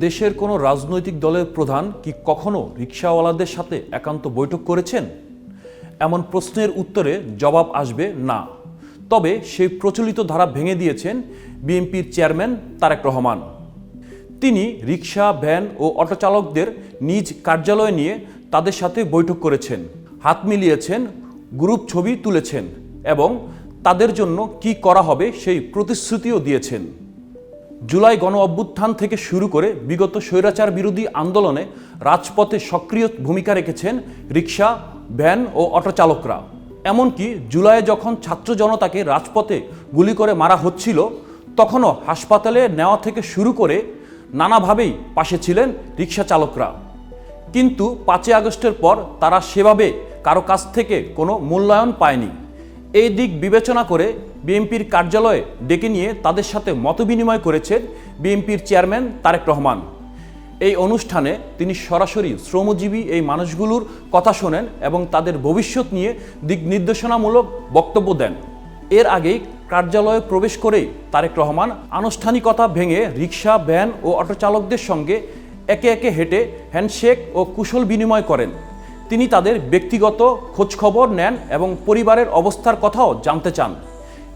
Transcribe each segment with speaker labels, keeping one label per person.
Speaker 1: দেশের কোনো রাজনৈতিক দলের প্রধান কি কখনো রিকশাওয়ালাদের সাথে একান্ত বৈঠক করেছেন? এমন প্রশ্নের উত্তরে জবাব আসবে না। তবে সেই প্রচলিত ধারা ভেঙে দিয়েছেন বিএনপির চেয়ারম্যান তারেক রহমান। তিনি রিকশা, ভ্যান ও অটোচালকদের নিজ কার্যালয়ে নিয়ে তাদের সাথে বৈঠক করেছেন, হাত মিলিয়েছেন, গ্রুপ ছবি তুলেছেন এবং তাদের জন্য কি করা হবে সেই প্রতিশ্রুতিও দিয়েছেন। জুলাই গণ অভ্যুত্থান থেকে শুরু করে বিগত স্বৈরাচার বিরোধী আন্দোলনে রাজপথে সক্রিয় ভূমিকা রেখেছেন রিকশা, ভ্যান ও অটোচালকরা। এমনকি জুলাইয়ে যখন ছাত্র জনতাকে রাজপথে গুলি করে মারা হচ্ছিল, তখনও হাসপাতালে নেওয়া থেকে শুরু করে নানাভাবেই পাশে ছিলেন রিকশা চালকরা। কিন্তু 5 আগস্টের পর তারা সেভাবে কারো কাছ থেকে কোনো মূল্যায়ন পায়নি। এই দিক বিবেচনা করে বিএনপির কার্যালয়ে ডেকে নিয়ে তাদের সাথে মতবিনিময় করেছেন বিএনপির চেয়ারম্যান তারেক রহমান। এই অনুষ্ঠানে তিনি সরাসরি শ্রমজীবী এই মানুষগুলোর কথা শোনেন এবং তাদের ভবিষ্যৎ নিয়ে দিক নির্দেশনামূলক বক্তব্য দেন। এর আগেই কার্যালয়ে প্রবেশ করেই তারেক রহমান আনুষ্ঠানিকতা ভেঙে রিকশা, ভ্যান ও অটোচালকদের সঙ্গে একে একে হেঁটে হ্যান্ডশেক ও কুশল বিনিময় করেন। তিনি তাদের ব্যক্তিগত খোঁজখবর নেন এবং পরিবারের অবস্থার কথাও জানতে চান।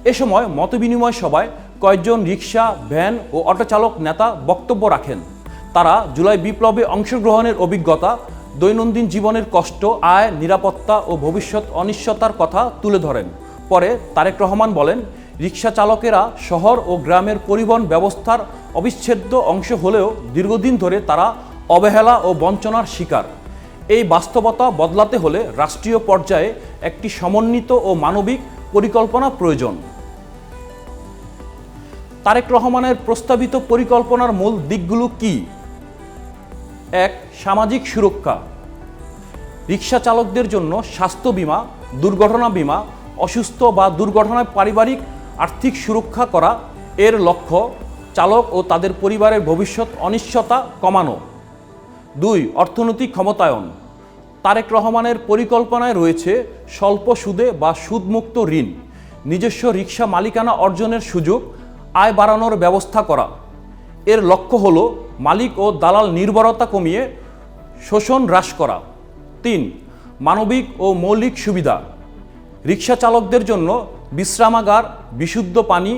Speaker 1: এ সময় মতবিনিময় সভায় কয়েকজন রিকশা, ভ্যান ও অটোচালক নেতা বক্তব্য রাখেন। তারা জুলাই বিপ্লবে অংশগ্রহণের অভিজ্ঞতা, দৈনন্দিন জীবনের কষ্ট, আয়, নিরাপত্তা ও ভবিষ্যৎ অনিশ্চয়তার কথা তুলে ধরেন। পরে তারেক রহমান বলেন, রিকশা চালকেরা শহর ও গ্রামের পরিবহন ব্যবস্থার অবিচ্ছেদ্য অংশ হলেও দীর্ঘদিন ধরে তারা অবহেলা ও বঞ্চনার শিকার। এই বাস্তবতা বদলাতে হলে রাষ্ট্রীয় পর্যায়ে একটি সমন্বিত ও মানবিক পরিকল্পনা প্রয়োজন। তারেক রহমানের প্রস্তাবিত পরিকল্পনার মূল দিকগুলো কি? 1. সামাজিক সুরক্ষা। রিকশা চালকদের জন্য স্বাস্থ্য বীমা, দুর্ঘটনা বীমা, অসুস্থ বা দুর্ঘটনায় পারিবারিক আর্থিক সুরক্ষা করা। এর লক্ষ্য চালক ও তাদের পরিবারের ভবিষ্যৎ অনিশ্চয়তা কমানো। 2. অর্থনৈতিক ক্ষমতায়ন। তারেক রহমানের পরিকল্পনায় রয়েছে স্বল্প সুদে বা সুদমুক্ত ঋণ, নিজস্ব রিকশা মালিকানা অর্জনের সুযোগ, আয় বাড়ানোর ব্যবস্থা করা। এর লক্ষ্য হল মালিক ও দালাল নির্ভরতা কমিয়ে শোষণ হ্রাস করা। 3. মানবিক ও মৌলিক সুবিধা। রিকশা চালকদের জন্য বিশ্রামাগার, বিশুদ্ধ পানি,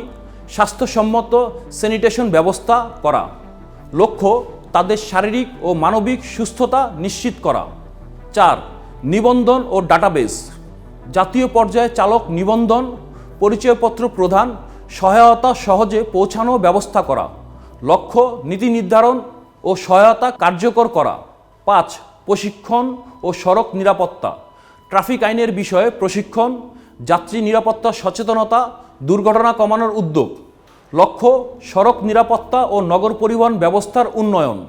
Speaker 1: স্বাস্থ্যসম্মত স্যানিটেশন ব্যবস্থা করা। লক্ষ্য তাদের শারীরিক ও মানবিক সুস্থতা নিশ্চিত করা। 4. নিবন্ধন ও ডাটাবেস। জাতীয় পর্যায়ে চালক নিবন্ধন, পরিচয়পত্র প্রদান, সহায়তা সহজে পৌঁছানো ব্যবস্থা করা। লক্ষ্য নীতি নির্ধারণ ও সহায়তা কার্যকর করা। 5. প্রশিক্ষণ ও সড়ক নিরাপত্তা। ট্রাফিক আইনের বিষয়ে প্রশিক্ষণ, যাত্রী নিরাপত্তা সচেতনতা, দুর্ঘটনা কমানোর উদ্যোগ। লক্ষ্য সড়ক নিরাপত্তা ও নগর পরিবহন ব্যবস্থার উন্নয়ন।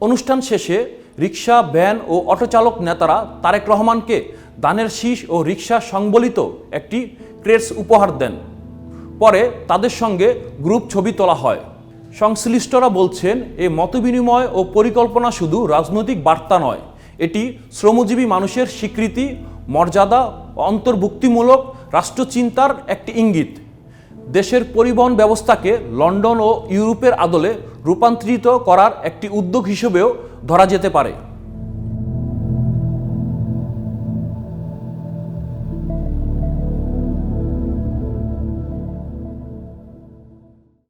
Speaker 1: অনুষ্ঠান শেষে রিকশা, ভ্যান ও অটোচালক নেতারা তারেক রহমানকে দানের শীষ ও রিকশা সংবলিত একটি ক্রেস্ট উপহার দেন। পরে তাদের সঙ্গে গ্রুপ ছবি তোলা হয়। সংশ্লিষ্টরা বলছেন, এই মতবিনিময় ও পরিকল্পনা শুধু রাজনৈতিক বার্তা নয়, এটি শ্রমজীবী মানুষের স্বীকৃতি, মর্যাদা ও অন্তর্ভুক্তিমূলক রাষ্ট্রচিন্তার একটি ইঙ্গিত। দেশের পরিবহন ব্যবস্থাকে লন্ডন ও ইউরোপের আদলে রূপান্তরিত করার একটি উদ্যোগ হিসেবেও ধরা যেতে পারে।